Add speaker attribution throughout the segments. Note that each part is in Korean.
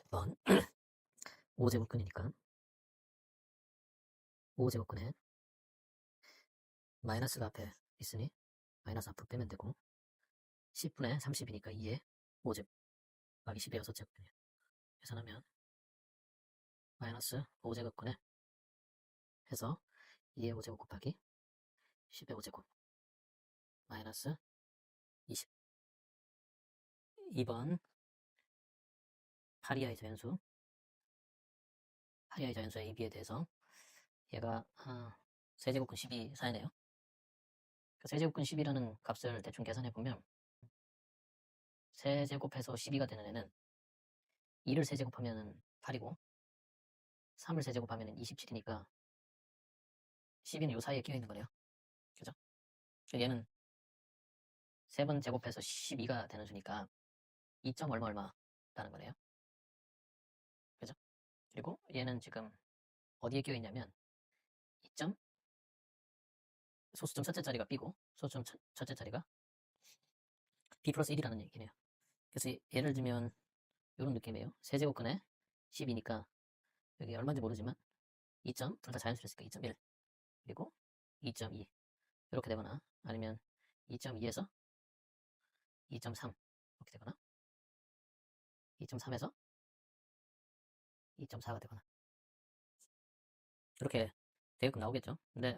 Speaker 1: 이번 5제곱근이니까 5제곱근에 마이너스가 앞에 있으니 마이너스 앞으로 빼면 되고 10분의 30이니까 2에 5제곱 곱하기 10의 6제곱이네요. 계산하면 마이너스 5제곱근에 해서 2의 5제곱 곱하기 10의 5제곱 마이너스 20. 2번 8이하의 자연수 8이하의 자연수의 AB에 대해서 얘가 세제곱근 10이 사이네요. 세제곱근 10이라는 값을 대충 계산해보면 세제곱해서 12가 되는 애는 2를 세제곱하면 8이고 3을 세제곱하면 27이니까 12는 요 사이에 끼어있는 거네요. 그죠? 얘는 3번 제곱해서 12가 되는 수니까 2. 얼마 얼마라는 거네요. 그죠? 그리고 얘는 지금 어디에 끼어있냐면 2점 소수점 첫째 자리가 B고 소수점 첫째 자리가 B 플러스 1이라는 얘기네요. 그래서 예를 들면 이런 느낌이에요. 세제곱근에 10이니까 여기 얼마인지 모르지만 2점, 둘 다 자연수였으니까 2.1 그리고 2.2 이렇게 되거나 아니면 2.2에서 2.3 이렇게 되거나 2.3에서 2.4가 되거나 이렇게 대역금 나오겠죠. 근데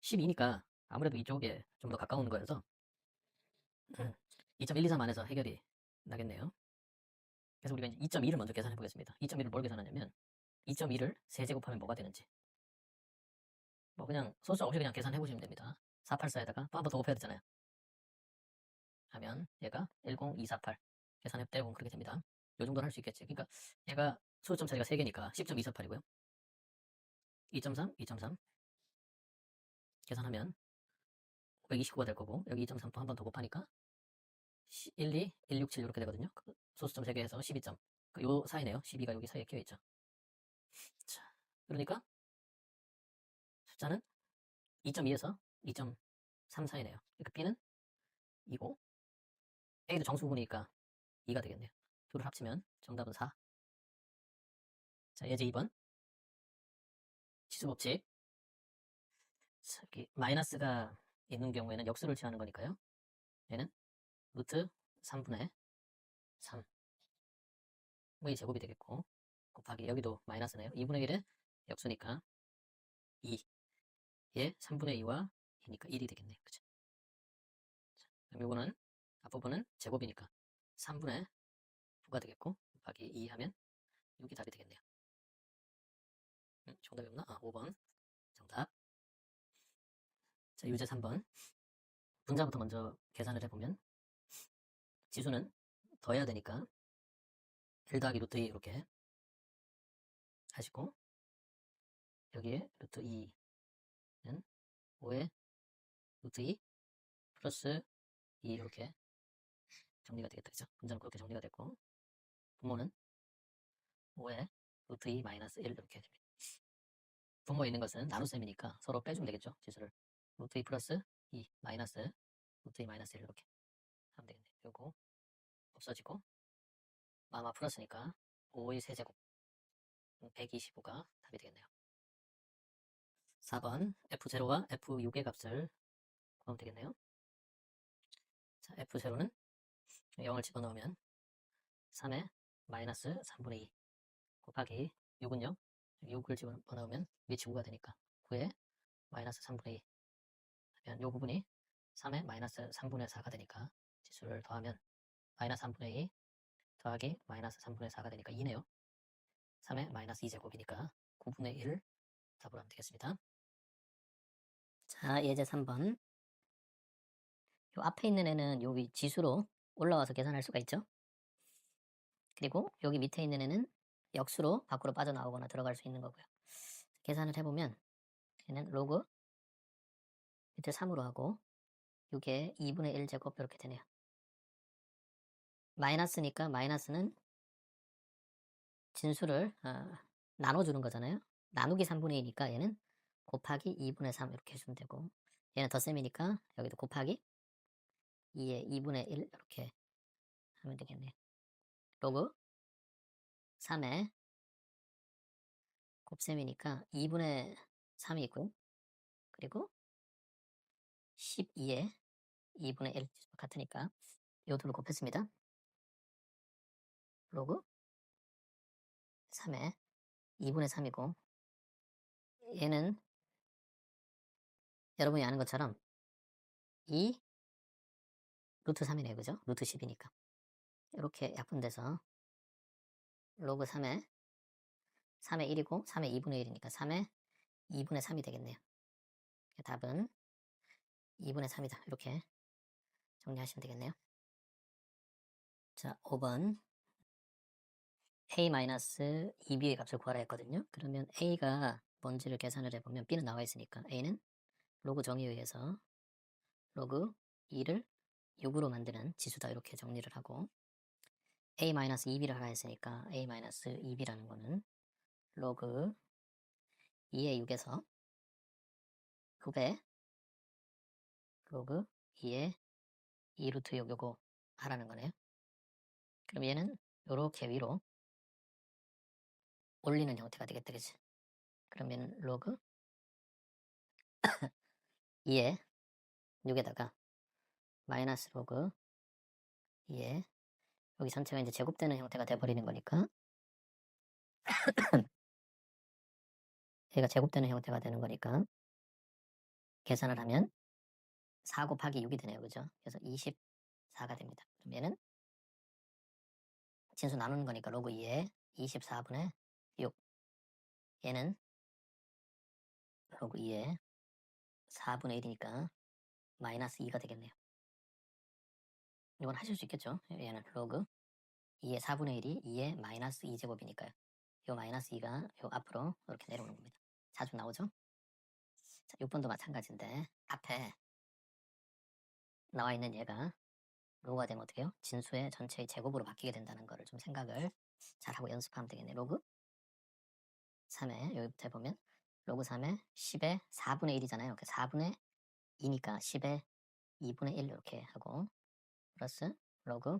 Speaker 1: 12니까 아무래도 이쪽에 좀 더 가까운 거여서 2.123 안에서 해결이 나겠네요. 그래서 우리가 이제 2.2를 먼저 계산해 보겠습니다. 2.2를 뭘 계산하냐면 2.2를 세제곱하면 뭐가 되는지 뭐 그냥 소수 없이 그냥 계산해 보시면 됩니다. 484에다가 또 한 번 더 곱해야 되잖아요. 하면 얘가 10248 계산해 때려보면 그렇게 됩니다. 요 정도는 할 수 있겠지. 그러니까 얘가 소수점 차이가 3개니까 10.248이고요. 2.3, 2.3 계산하면 529가 될 거고 여기 2.3 또 한 번 더 곱하니까 12, 167 이렇게 되거든요. 소수점 3개 해서 12점. 요 사이네요. 12가 여기 사이에 끼어있죠. 자, 그러니까 숫자는 2.2에서 2.3 사이네요. 그러니까 B는 2고 A도 정수분이니까 2가 되겠네요. 둘을 합치면 정답은 4. 자, 예제 2번 치수법칙. 여기 마이너스가 있는 경우에는 역수를 취하는 거니까요. 얘는 루트 3분의 3의 제곱이 되겠고 곱하기 여기도 마이너스네요. 2분의 1의 역수니까 2의 3분의 2와 2니까 1이 되겠네요. 그죠? 그럼 요거는 앞부분은 제곱이니까 3분의 9가 되겠고 곱하기 2 하면 6이 답이 되겠네요. 정답이 없나? 5번 정답. 자, 유제 3번 분자부터 먼저 계산을 해보면 지수는 더해야 되니까 1 더하기 루트 2 이렇게 하시고 여기에 루트 2는 5의 루트 2 플러스 2 이렇게 정리가 되겠다. 그죠? 분자는 그렇게 정리가 됐고 분모는 5의 루트 2 마이너스 1 이렇게 됩니다. 분모에 있는 것은 나눗셈이니까 서로 빼주면 되겠죠. 지수를 루트 2 플러스 2 마이너스 루트 2 마이너스 1 이렇게 하면 되겠네요. 요거 없어지고 마마 플러스니까 5의 세제곱 125가 답이 되겠네요. 4번 F0와 F6의 값을 구하면 되겠네요. 자, F0는 0을 집어넣으면 3의 마이너스 3분의 2 곱하기 6은요. 6을 집어넣으면 위치 9가 되니까 9의 마이너스 3분의 2 하면 요 부분이 3의 마이너스 3분의 4가 되니까 지수를 더하면 마이너스 3분의 2 더하기 마이너스 3분의 4가 되니까 2네요. 3의 마이너스 2제곱이니까 9분의 1을 답으로 하면 되겠습니다. 자, 예제 3번. 요 앞에 있는 애는 여기 지수로 올라와서 계산할 수가 있죠. 그리고 여기 밑에 있는 애는 역수로 밖으로 빠져나오거나 들어갈 수 있는 거고요. 계산을 해보면 얘는 로그 밑에 3으로 하고 이게 2분의 1제곱 이렇게 되네요. 마이너스니까 마이너스는 진수를 나눠주는 거잖아요. 나누기 3분의 2니까 얘는 곱하기 2분의 3 이렇게 해주면 되고 얘는 덧셈이니까 여기도 곱하기 2의 2분의 1 이렇게 하면 되겠네요. 로그 3에 곱셈이니까 2분의 3이 있고요. 그리고 12에 2분의 1 같으니까 요 둘을 곱했습니다. 로그 3에 2분의 3이고 얘는 여러분이 아는 것처럼 2 루트 3이네요. 그죠? 루트 10이니까. 이렇게 약분돼서 로그 3에 3의 1이고 3의 2분의 1이니까 3의 2분의 3이 되겠네요. 답은 2분의 3이다. 이렇게 정리하시면 되겠네요. 자, 5번 a-2b의 값을 구하라 했거든요. 그러면 a가 뭔지를 계산을 해보면 b는 나와 있으니까 a는 로그 정의에 의해서 로그 2를 6으로 만드는 지수다. 이렇게 정리를 하고 a-2b를 하라 했으니까 a-2b라는 거는 로그 2의 6에서 9배 로그 2의 2루트 6 요거 하라는 거네요. 그럼 얘는 요렇게 위로 올리는 형태가 되겠다. 그치? 그러면 로그 2의 6에다가 마이너스 로그 2의 여기 전체가 이제 제곱되는 형태가 돼버리는 거니까 얘가 제곱되는 형태가 되는 거니까 계산을 하면 4 곱하기 6이 되네요. 그죠? 그래서 24가 됩니다. 그럼 얘는 진수 나누는 거니까 로그 2의 24분의 6 얘는 로그 2의 4분의 1이니까 마이너스 2가 되겠네요. 이건 하실 수 있겠죠? 얘는 로그 2의 4분의 1이 2의 마이너스 2제곱이니까요. 요 마이너스 2가 요 앞으로 이렇게 내려오는 겁니다. 자주 나오죠? 자, 6번도 마찬가지인데 앞에 나와 있는 얘가 로그가 되면 어떻게 해요? 진수의 전체의 제곱으로 바뀌게 된다는 거를 좀 생각을 잘하고 연습하면 되겠네. 로그 3에 여기부터 해보면 로그 3에 10의 4분의 1이잖아요. 4분의 2니까 10의 2분의 1 이렇게 하고 플러스 로그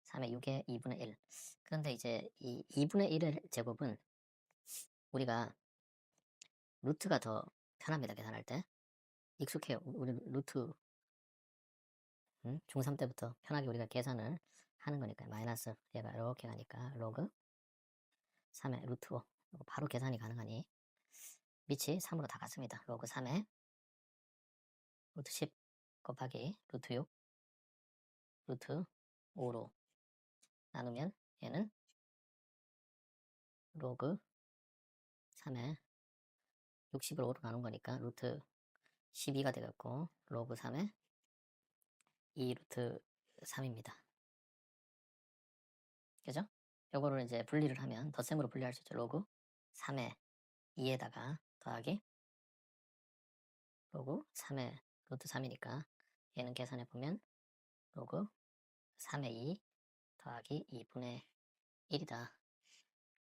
Speaker 1: 3의 6의 2분의 1. 그런데 이제 이 2분의 1의 제곱은 우리가 루트가 더 편합니다. 계산할 때. 익숙해요. 우리 루트 중3 때부터 편하게 우리가 계산을 하는 거니까 마이너스 얘가 이렇게 가니까 로그 3의 루트 5 바로 계산이 가능하니 밑이 3으로 다 같습니다. 로그 3의 루트 10 곱하기 루트 6 루트 5로 나누면 얘는 로그 3의 60을 5로 나눈 거니까 루트 12가 되겠고 로그 3의 2 루트 3입니다. 그죠? 요거를 이제 분리를 하면 덧셈으로 분리할 수 있죠. 로그 3의 2에다가 더하기 로그 3의 루트 3이니까 얘는 계산해 보면 로그 3의 2 더하기 2분의 1이다.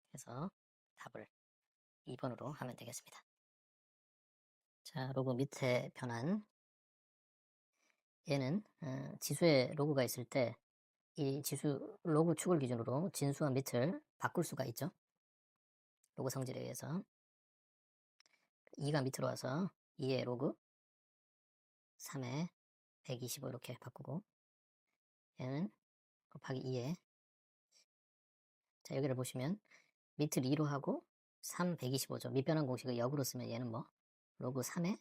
Speaker 1: 그래서 답을 2번으로 하면 되겠습니다. 자, 로그 밑에 변환. 얘는 지수에 로그가 있을 때 이 지수 로그 축을 기준으로 진수와 밑을 바꿀 수가 있죠. 로그 성질에 의해서 2가 밑으로 와서 2의 로그 3의 125 이렇게 바꾸고 얘는 곱하기 2에 자 여기를 보시면 밑을 2로 하고 3 125죠. 밑변환 공식을 역으로 쓰면 얘는 뭐 로그 3의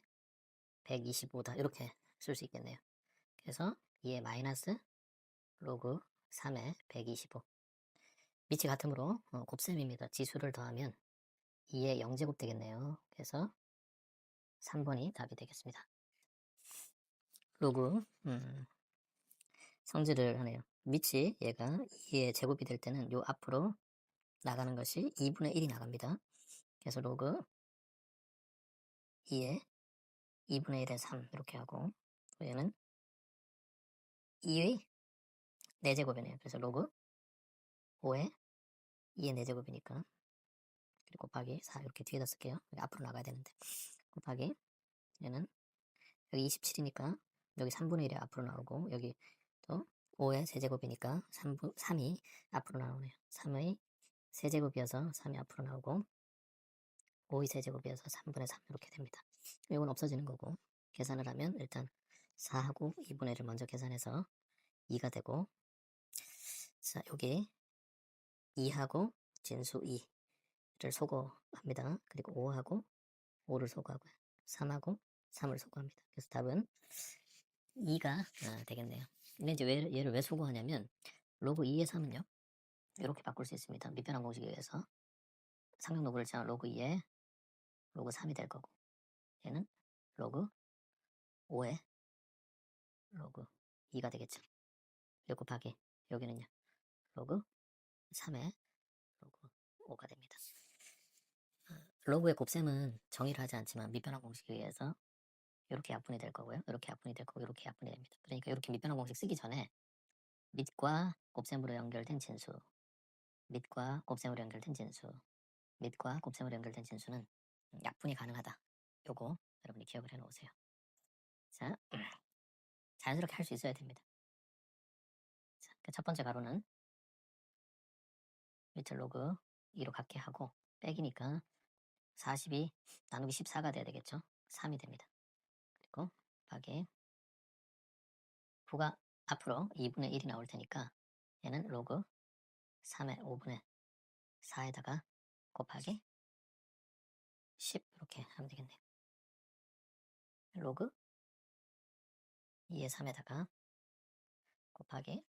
Speaker 1: 125다 이렇게 쓸 수 있겠네요. 그래서 2의 마이너스 로그 3의 125 밑이 같으므로 곱셈입니다. 지수를 더하면 2의 0제곱 되겠네요. 그래서 3번이 답이 되겠습니다. 로그 성질을 하네요. 밑이 얘가 2의 제곱이 될 때는 요 앞으로 나가는 것이 2분의 1이 나갑니다. 그래서 로그 2의 2분의 1의 3 이렇게 하고 얘는 2의 4제곱이네요. 그래서 로그 5의 2의 4제곱이니까 그리고 곱하기 4 이렇게 뒤에다 쓸게요. 여기 앞으로 나가야 되는데 곱하기 얘는 여기 27이니까 여기 3분의 1이 앞으로 나오고 여기 또 5의 세제곱이니까 3이 앞으로 나오네요. 3의 세제곱이어서 3이 앞으로 나오고 5의 세제곱이어서 3분의 3 이렇게 됩니다. 이건 없어지는 거고 계산을 하면 일단 4하고 2분의 1을 먼저 계산해서 2가 되고 자 여기 2하고 진수 2를 소거합니다. 그리고 5하고 5를 소거하고요. 3하고 3을 소거합니다. 그래서 답은 2가 되겠네요. 근데 이제 얘를 왜 소거하냐면 로그 2의 3은요. 이렇게 바꿀 수 있습니다. 미변환 공식에 의해서 상용 로그를 제한 로그 2에 로그 3이 될 거고 얘는 로그 5에 로그 2가 되겠죠. 그리고 곱하기 여기는요. 로그 3에 로그 5가 됩니다. 로그의 곱셈은 정의를 하지 않지만 미변환 공식에 의해서 이렇게 약분이 될 거고요. 이렇게 약분이 될 거고 이렇게 약분이 됩니다. 그러니까 이렇게 미변환 공식 쓰기 전에 밑과 곱셈으로 연결된 진수, 밑과 곱셈으로 연결된 진수, 밑과 곱셈으로 연결된 진수는 약분이 가능하다. 요거 여러분이 기억을 해놓으세요. 자, 자연스럽게 할 수 있어야 됩니다. 자, 첫 번째 가로는 밑을 로그 2로 갖게 하고 빼기니까 42 나누기 14가 돼야 되겠죠. 3이 됩니다. 그리고 곱하기 9가 앞으로 2분의 1이 나올 테니까 얘는 로그 3의 5분의 4에다가 곱하기 10 이렇게 하면 되겠네요. 로그 2의 3에다가 곱하기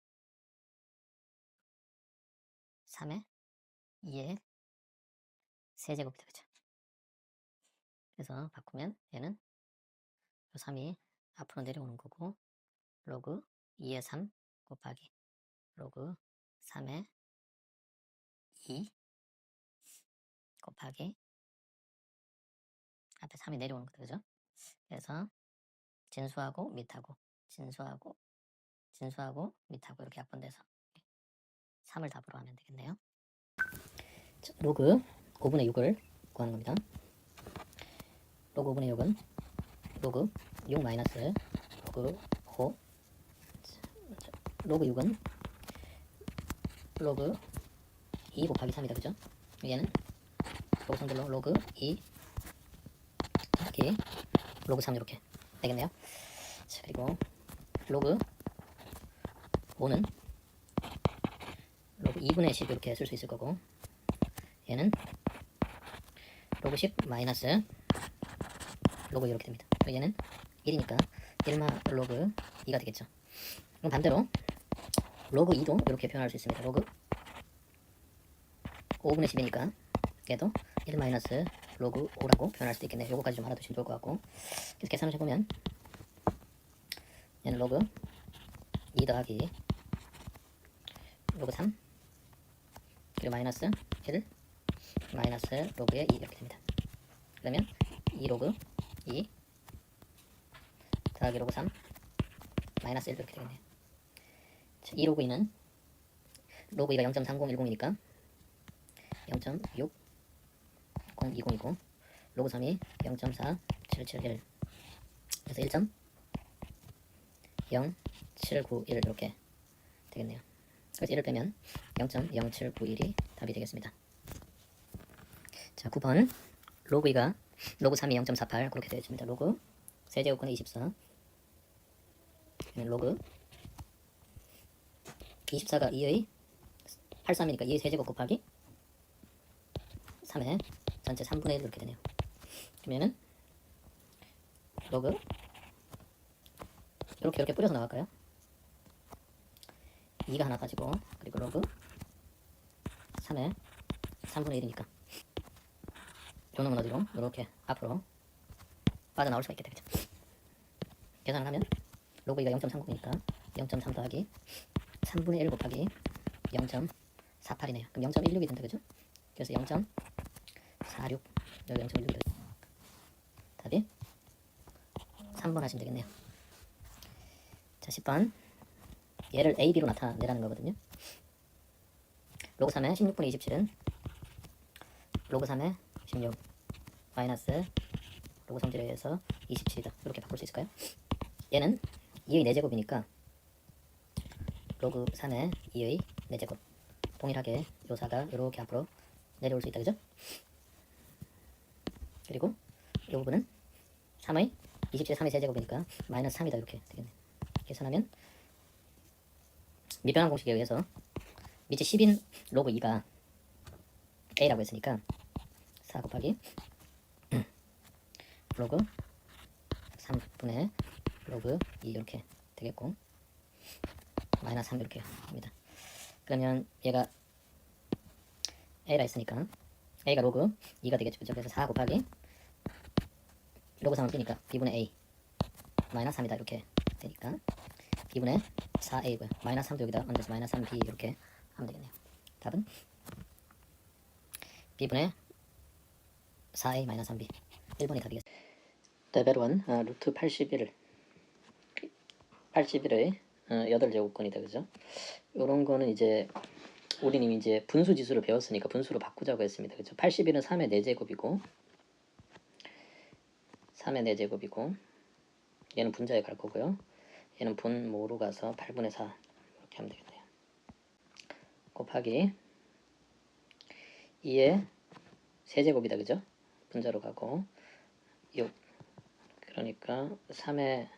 Speaker 1: 3의 2의 세제곱이 되겠죠. 그래서 바꾸면 얘는 3이 앞으로 내려오는 거고 로그 2의 3 곱하기 로그 3의 2 곱하기 앞에 3이 내려오는 거죠. 그죠? 그래서 진수하고 밑하고 진수하고 밑하고 이렇게 약분돼서 3을 답으로 하면 되겠네요. 자, 로그 5분의 6을 구하는 겁니다. 로그 5분의 6은 로그 6 마이너스 로그 5 로그 6은 로그 2 곱하기 3이다. 그죠? 얘는 로그 성질로 로그 2 곱하기 로그 3 이렇게 되겠네요. 자, 그리고 로그 5는 로그 2분의 10 이렇게 쓸 수 있을 거고 얘는 로그 10 마이너스 로그 이렇게 됩니다. 얘는 1이니까 1마 로그 2가 되겠죠. 그럼 반대로 로그 2도 이렇게 표현할 수 있습니다. 로그 5분의 10이니까 얘도 1 마이너스 로그 5라고 표현할 수도 있겠네요. 요거까지 좀 알아두시면 좋을 것 같고 그래서 계산을 해보면 얘는 로그 2 더하기 로그 3 그리고 마이너스 1 마이너스 로그의 2 이렇게 됩니다. 그러면 2 로그 2 더하기 로그 3 마이너스 1 이렇게 되겠네요. 자, 2 로그 2는 로그 2가 0.3010이니까 0.6 020이고 로그 3이 0.4771 그래서 1.0791 이렇게 되겠네요. 그래서 1을 빼면 0.0791이 답이 되겠습니다. 자, 9번 로그 2가 로그 3이 0.48 그렇게 되어 있습니다. 로그 세제곱근의 24 로그 24가 2의 83이니까 2의 세제곱 곱하기 3의 전체 3분의 1 이렇게 되네요. 그러면은 로그 이렇게 뿌려서 나갈까요? 2가 하나 빠지고 그리고 로그 3의 3분의 1이니까 요놈은 어디로? 이렇게 앞으로 빠져나올 수가 있게 되겠죠. 계산을 하면 로그 2가 0.30이니까 0.3 더하기 3분의 1 곱하기 0.48이네요. 그럼 0.16이 된다. 그죠? 그래서 0.46 여기 0.16이 답이 3번 하시면 되겠네요. 자, 10번 얘를 A, B로 나타내라는 거거든요. 로그 3의 16분의 27은 로그 3의 16 마이너스 로그 성질에 의해서 27이다. 이렇게 바꿀 수 있을까요? 얘는 2의 4제곱이니까 로그 3의 2의 4제곱 동일하게 요 4가 이렇게 앞으로 내려올 수 있다. 그죠? 그리고 이 부분은 3의 27의 3의 세제곱이니까 마이너스 3이다. 이렇게 되겠네. 계산하면 미변환 공식에 의해서 밑에 10인 로그 2가 a라고 했으니까 4 곱하기 로그 3분의 로그 2 이렇게 되겠고 마이너스 3 이렇게 합니다. 그러면 얘가 a라 했으니까 a가 로그 2가 되겠죠. 그죠? 그래서 4 곱하기 로그 3을 빼니까 b분의 a 마이너스 3이다. 이렇게 되니까 b분의 4a고요. 마이너스 3도 여기다 얹어서 마이너스 3b 이렇게 하면 되겠네요. 답은 b분의 4a 마이너스 3b 1번이 답이겠습니다. 레벨 1 루트 81의 8제곱권이다. 그죠? 요런 거는 이제 우리는 이제 분수 지수를 배웠으니까 분수로 바꾸자고 했습니다. 그죠? 81은 3의 4제곱이고 3의 4제곱이고 얘는 분자에 갈 거고요. 얘는 분모로 가서 8분의 4 이렇게 하면 되겠네요. 곱하기 2의 세제곱이다. 그죠? 분자로 가고 6 그러니까 3의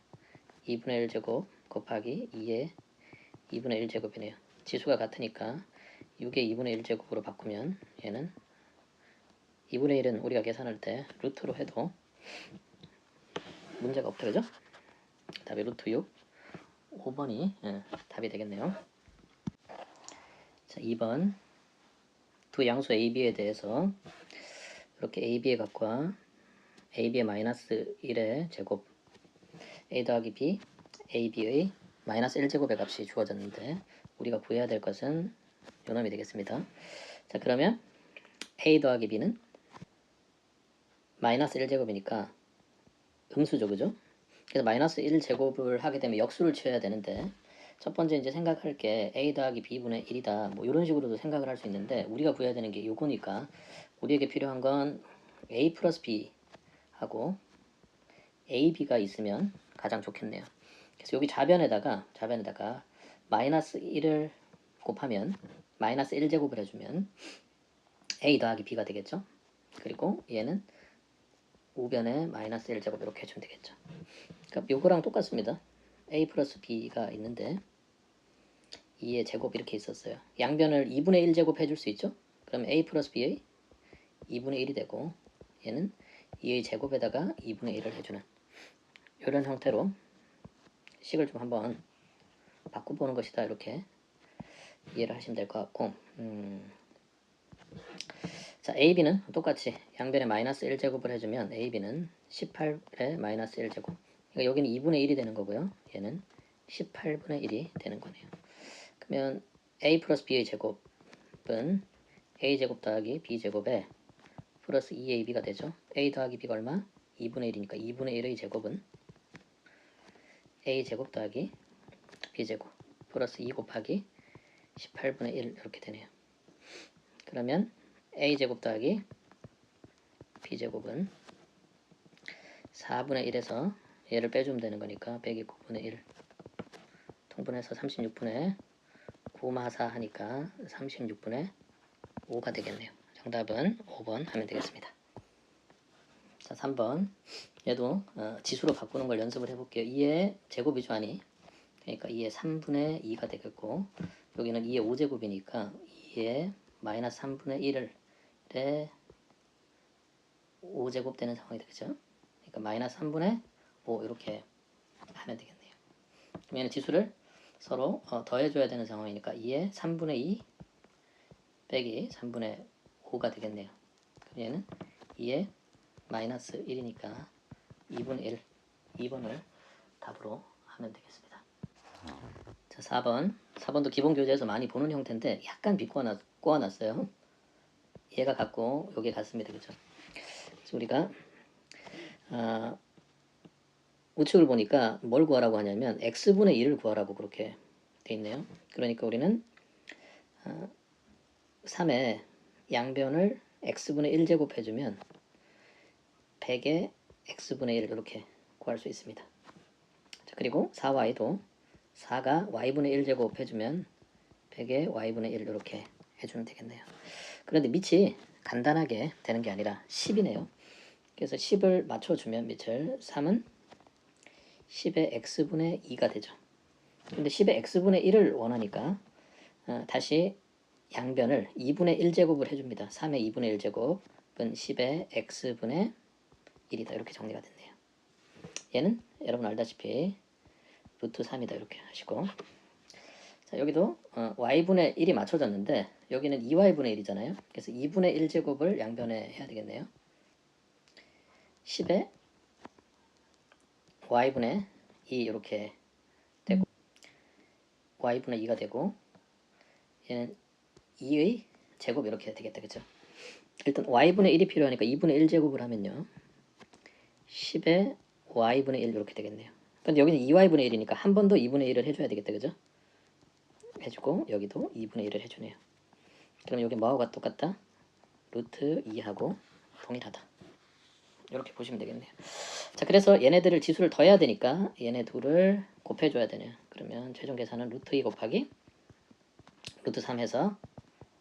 Speaker 1: 2분의 1제곱 곱하기 2의 2분의 1제곱이네요. 지수가 같으니까 6의 2분의 1제곱으로 바꾸면 얘는 2분의 1은 우리가 계산할 때 루트로 해도 문제가 없다. 그죠? 답이 루트 6 5번이 답이 되겠네요. 자, 2번 두 양수 AB에 대해서 이렇게 AB의 값과 AB의 마이너스 1의 제곱 A 더하기 B AB의 마이너스 1제곱의 값이 주어졌는데 우리가 구해야 될 것은 요놈이 되겠습니다. 자, 그러면 A 더하기 B는 마이너스 1제곱이니까 음수죠. 그죠? 그래서 마이너스 1제곱을 하게 되면 역수를 취해야 되는데 첫 번째 이제 생각할 게 A 더하기 B분의 1이다. 뭐 이런 식으로도 생각을 할 수 있는데 우리가 구해야 되는 게 요거니까 우리에게 필요한 건 A 플러스 B 하고 AB가 있으면 가장 좋겠네요. 그래서 여기 좌변에다가 마이너스 1을 곱하면 마이너스 1제곱을 해주면 A 더하기 B가 되겠죠. 그리고 얘는 우변에 마이너스 1제곱 이렇게 해주면 되겠죠. 그러니까 요거랑 똑같습니다. A 플러스 B가 있는데 2의 제곱 이렇게 있었어요. 양변을 2분의 1제곱 해줄 수 있죠. 그럼 A 플러스 B의 2분의 1이 되고 얘는 2의 제곱에다가 2분의 1을 해주는 이런 형태로 식을 좀 한번 바꿔보는 것이다. 이렇게 이해를 하시면 될 것 같고 자, AB는 똑같이 양변에 마이너스 1제곱을 해주면 AB는 18의 마이너스 1제곱 그러니까 여기는 2분의 1이 되는 거고요. 얘는 18분의 1이 되는 거네요. 그러면 A 플러스 B의 제곱은 A제곱 더하기 B제곱에 플러스 2AB가 되죠. A 더하기 B가 얼마? 2분의 1이니까 2분의 1의 제곱은 A제곱 더하기 B제곱 플러스 2 곱하기 18분의 1 이렇게 되네요. 그러면 A제곱 더하기 B제곱은 4분의 1에서 얘를 빼주면 되는 거니까 129분의 1 통분해서 36분의 9마사 하니까 36분의 5가 되겠네요. 정답은 5번 하면 되겠습니다. 자, 3번 얘도 지수로 바꾸는 걸 연습을 해볼게요. 2의 제곱이죠. 아니 그러니까 2의 3분의 2가 되겠고 여기는 2의 5제곱이니까 2의 마이너스 3분의 1을 5제곱 되는 상황이 되겠죠. 그러니까 마이너스 3분의 5 이렇게 하면 되겠네요. 그러면 지수를 서로 더해줘야 되는 상황이니까 2의 3분의 2 빼기 3분의 5가 되겠네요. 그럼 얘는 2의 마이너스 1이니까 2분의 1, 2번을 답으로 하면 되겠습니다. 자, 4번도 기본 교재에서 많이 보는 형태인데 약간 꼬아놨어요. 얘가 같고 여기 같습니다. 그죠? 그래서 우리가 우측을 보니까 뭘 구하라고 하냐면 x분의 1을 구하라고 그렇게 돼 있네요. 그러니까 우리는 3의 양변을 x분의 1제곱 해주면 100의 x분의 1 이렇게 구할 수 있습니다. 자, 그리고 4y도 4가 y분의 1제곱 해주면 100의 y분의 1 이렇게 해주면 되겠네요. 그런데 밑이 간단하게 되는 게 아니라 10이네요. 그래서 10을 맞춰주면 밑을 3은 10의 x분의 2가 되죠. 근데 10의 x분의 1을 원하니까 다시 양변을 2분의 1제곱을 해줍니다. 3의 2분의 1제곱은 10의 x분의 1이다. 이렇게 정리가 됐네요. 얘는 여러분 알다시피 루트 3이다. 이렇게 하시고, 자, 여기도 y분의 1이 맞춰졌는데 여기는 2y분의 1이잖아요. 그래서 2분의 1제곱을 양변에 해야 되겠네요. 10의 y분의 2 이렇게 되고, y분의 2가 되고, 얘는 2의 제곱 이렇게 되겠다. 그죠? 일단 y분의 1이 필요하니까 2분의 1제곱을 하면요 10의 y분의 1 이렇게 되겠네요. 근데 여기는 2y분의 1이니까 한 번 더 2분의 1을 해줘야 되겠다. 그죠? 해주고 여기도 2분의 1을 해주네요. 그럼 여기 뭐하고 똑같다? 루트 2하고 동일하다. 이렇게 보시면 되겠네요. 자, 그래서 얘네들을 지수를 더해야 되니까 얘네 둘을 곱해줘야 되네요. 그러면 최종 계산은 루트 2 곱하기 루트 3 해서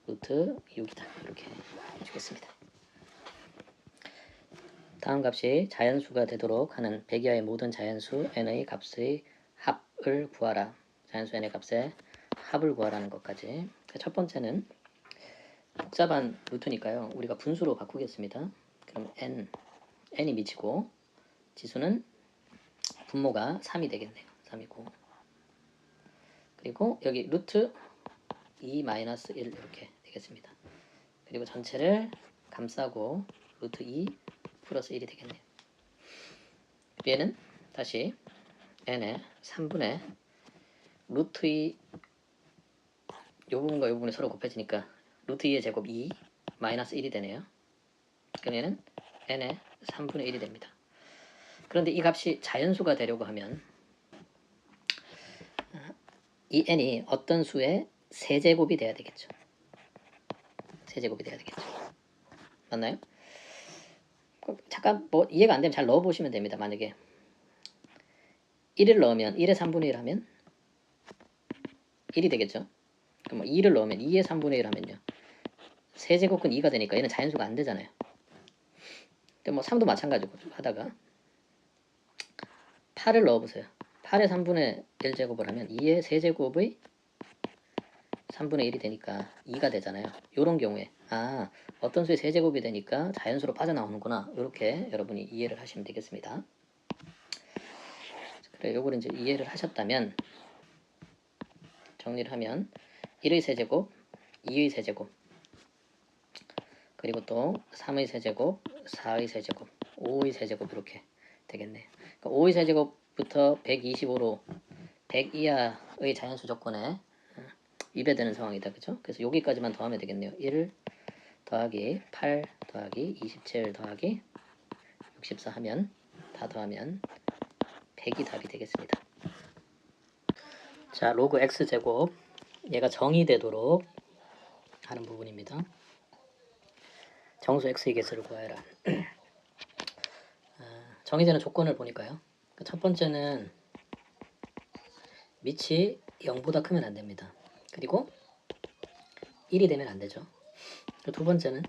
Speaker 1: 루트 6이다. 이렇게 해주겠습니다. 다음 값이 자연수가 되도록 하는 백이하의 모든 자연수 n의 값의 합을 구하라. 자연수 n의 값의 합을 구하라는 것까지. 첫 번째는 복잡한 루트니까요. 우리가 분수로 바꾸겠습니다. 그럼 n이 미치고 지수는 분모가 3이 되겠네요. 3이고, 그리고 여기 루트 2-1 이렇게 되겠습니다. 그리고 전체를 감싸고 루트 2 플러스 1이 되겠네요. 얘는 다시 n의 3분의 루트 2, 요 부분과 요 부분이 서로 곱해지니까 루트 2의 제곱 2 마이너스 1이 되네요. 그럼 얘는 n의 3분의 1이 됩니다. 그런데 이 값이 자연수가 되려고 하면 이 n이 어떤 수의 세제곱이 돼야 되겠죠. 세제곱이 돼야 되겠죠. 맞나요? 잠깐 뭐 이해가 안 되면 잘 넣어보시면 됩니다. 만약에 1을 넣으면 1의 3분의 1 하면 1이 되겠죠. 그럼 뭐 2를 넣으면 2의 3분의 1 하면요. 세제곱근 2가 되니까 얘는 자연수가 안 되잖아요. 뭐 3도 마찬가지고 하다가 8을 넣어보세요. 8의 3분의 1제곱을 하면 2의 세제곱의 3분의 1이 되니까 2가 되잖아요. 이런 경우에 어떤 수의 세제곱이 되니까 자연수로 빠져나오는구나. 이렇게 여러분이 이해를 하시면 되겠습니다. 그래, 요거를 이제 이해를 하셨다면 정리를 하면 1의 세제곱, 2의 세제곱, 그리고 또 3의 세제곱, 4의 세제곱, 5의 세제곱 이렇게 되겠네요. 그러니까 5의 세제곱부터 125로 100 이하의 자연수 조건에 위배되는 상황이다. 그죠? 그래서 여기까지만 더하면 되겠네요. 1 더하기 8 더하기 27 더하기 64 하면 다 더하면 100이 답이 되겠습니다. 자, 로그 x제곱 얘가 정의되도록 하는 부분입니다. 정수 x의 개수를 구하여라. 정의되는 조건을 보니까요. 첫 번째는 밑이 0보다 크면 안 됩니다. 그리고 1이 되면 안 되죠. 두 번째는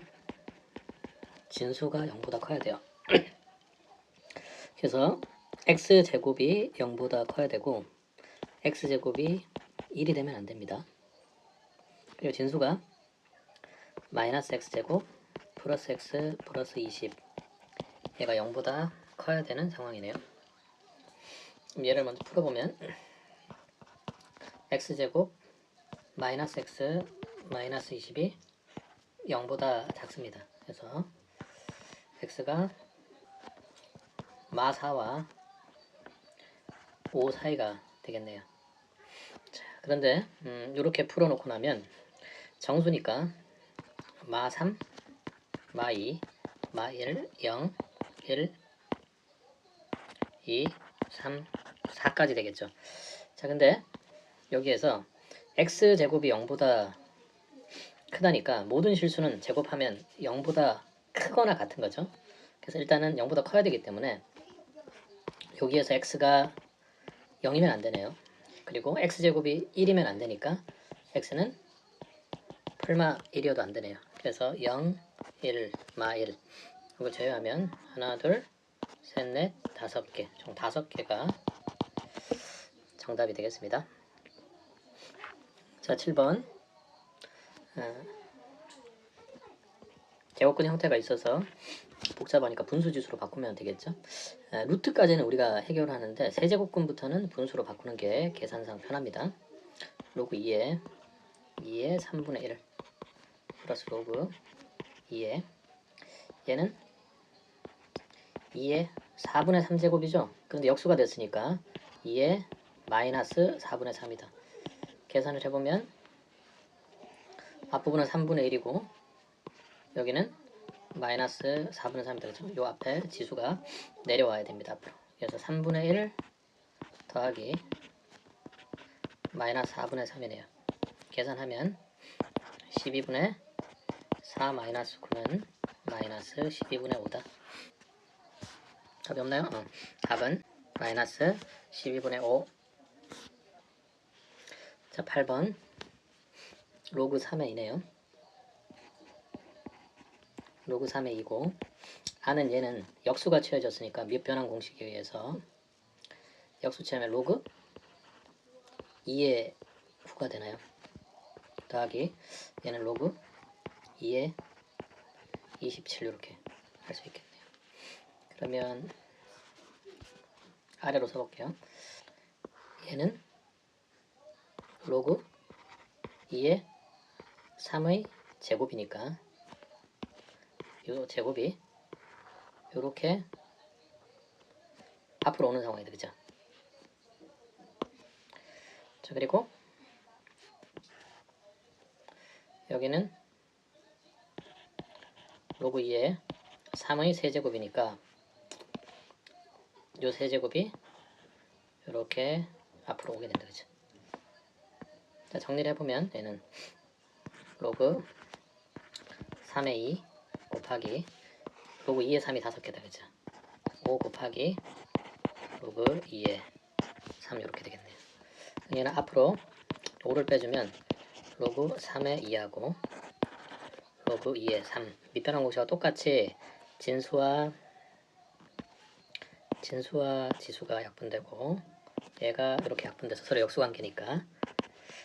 Speaker 1: 진수가 0보다 커야 돼요. 그래서 x제곱이 0보다 커야 되고 x제곱이 1이 되면 안 됩니다. 그리고 진수가 마이너스 x제곱 플러스 x 플러스 20 얘가 0보다 커야 되는 상황이네요. 그럼 얘를 먼저 풀어보면 x제곱 마이너스 x 마이너스 20이 0보다 작습니다. 그래서 x가 마 4와 5 사이가 되겠네요. 자, 그런데 이렇게 풀어놓고 나면 정수니까 마 3, 마 2, 마 1, 0, 1, 2, 3, 4까지 되겠죠. 자, 근데 여기에서 x제곱이 0보다 크다니까 모든 실수는 제곱하면 0보다 크거나 같은 거죠. 그래서 일단은 0보다 커야 되기 때문에 여기에서 x가 0이면 안 되네요. 그리고 x제곱이 1이면 안 되니까 x는 풀마 1이어도 안 되네요. 그래서 0, 1, 마 1. 이걸 제외하면 하나, 둘, 셋, 넷, 5개. 총 5개가 정답이 되겠습니다. 자, 7번. 제곱근 형태가 있어서 복잡하니까 분수지수로 바꾸면 되겠죠. 루트까지는 우리가 해결하는데 세제곱근부터는 분수로 바꾸는 게 계산상 편합니다. 로그 2에 3분의 1 플러스 로그 2에 얘는 2에 4분의 3제곱이죠. 그런데 역수가 됐으니까 2에 마이너스 4분의 3이다. 계산을 해보면 앞부분은 3분의 1이고 여기는 마이너스 4분의 3이다. 그렇죠? 요 앞에 지수가 내려와야 됩니다. 앞으로. 그래서 3분의 1 더하기 마이너스 4분의 3이네요. 계산하면 12분의 4 마이너스 9는 마이너스 12분의 5다. 답이 없나요? 답은 마이너스 12분의 5. 자, 8번 로그 3의 2네요. 로그 3의 2고 아는 얘는 역수가 취해졌으니까 밑변환 공식에 의해서 역수 취하면 로그 2의 9가 되나요? 더하기 얘는 로그 2의 27 이렇게 할 수 있겠네요. 그러면 아래로 써볼게요. 얘는 로그 2의 3의 제곱이니까 요 제곱이 요렇게 앞으로 오는 상황이 되죠. 자, 그리고 여기는 로그 2의 3의 세제곱이니까 요 세제곱이 이렇게 앞으로 오게 된다. 그죠? 자, 정리를 해보면 얘는 로그 3의 2 곱하기 로그 2의 3이 5개다. 그죠? 5 곱하기 로그 2의 3 이렇게 되겠네요. 얘는 앞으로 5를 빼주면 로그 3의 2하고 로그 2의 3 밑변환 공식과 똑같이 진수와 지수가 약분되고 얘가 이렇게 약분돼서 서로 역수관계니까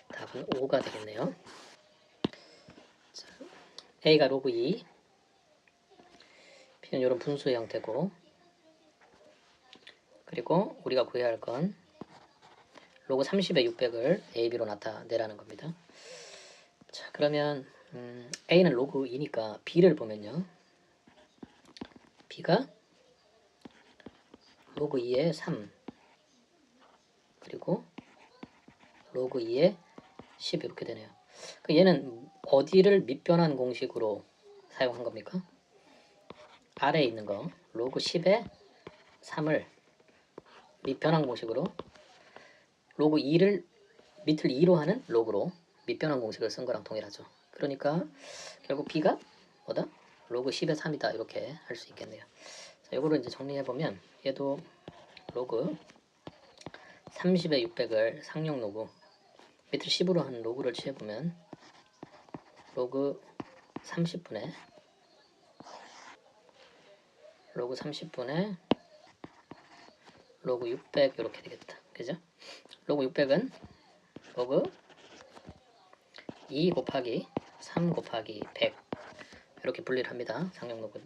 Speaker 1: 답은 5가 되겠네요. 자, A가 로그 2, B는 이런 분수의 형태고 그리고 우리가 구해야 할 건 로그 30의 600을 A, B로 나타내라는 겁니다. 자, 그러면 A는 로그 2니까 B를 보면요. B가 로그 2의 3 그리고 로그 2의 10 이렇게 되네요. 얘는 어디를 밑변환 공식으로 사용한 겁니까? 아래에 있는 거 로그 10의 3을 밑변환 공식으로 로그 2를 밑을 2로 하는 로그로 밑변환 공식을 쓴 거랑 동일하죠. 그러니까 결국 B가 뭐다? 로그 10의 3이다 이렇게 할 수 있겠네요. 자, 요거를 이제 정리해보면 얘도 로그 30의 600을 상용 로그 밑을 10으로 하는 로그를 취해보면 로그 30분의 로그 600 이렇게 되겠다. 그죠? 로그 600은 로그 2 곱하기 3 곱하기 100 이렇게 분리를 합니다. 상용 로그.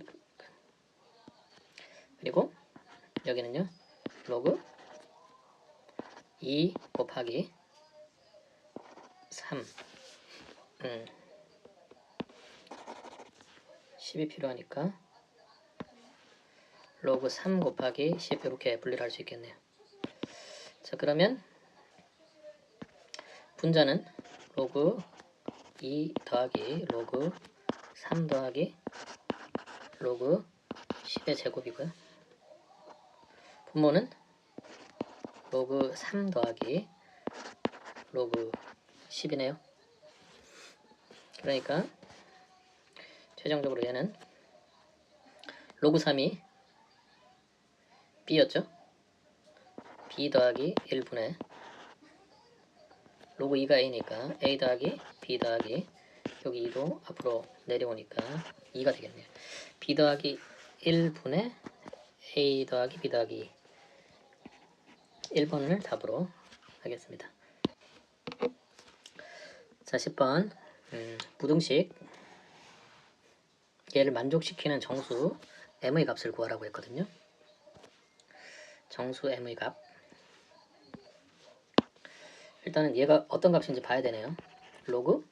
Speaker 1: 그리고 여기는요. 로그 2 곱하기 3 10이 필요하니까 로그 3 곱하기 10 이렇게 분리를 할 수 있겠네요. 자, 그러면 분자는 로그 2 더하기 로그 3 더하기 로그 10의 제곱이고요. 분모는 로그 3 더하기 로그 10이네요. 그러니까 최종적으로 얘는 로그 3이 B였죠. B 더하기 1분의 로그 2가 A니까 A 더하기 B 더하기 여기 2도 앞으로 내려오니까 2가 되겠네요. b 더하기 1분의 a 더하기 b 더하기 1번을 답으로 하겠습니다. 자, 10번 부등식 얘를 만족시키는 정수 m의 값을 구하라고 했거든요. 정수 m의 값. 일단은 얘가 어떤 값인지 봐야 되네요. 로그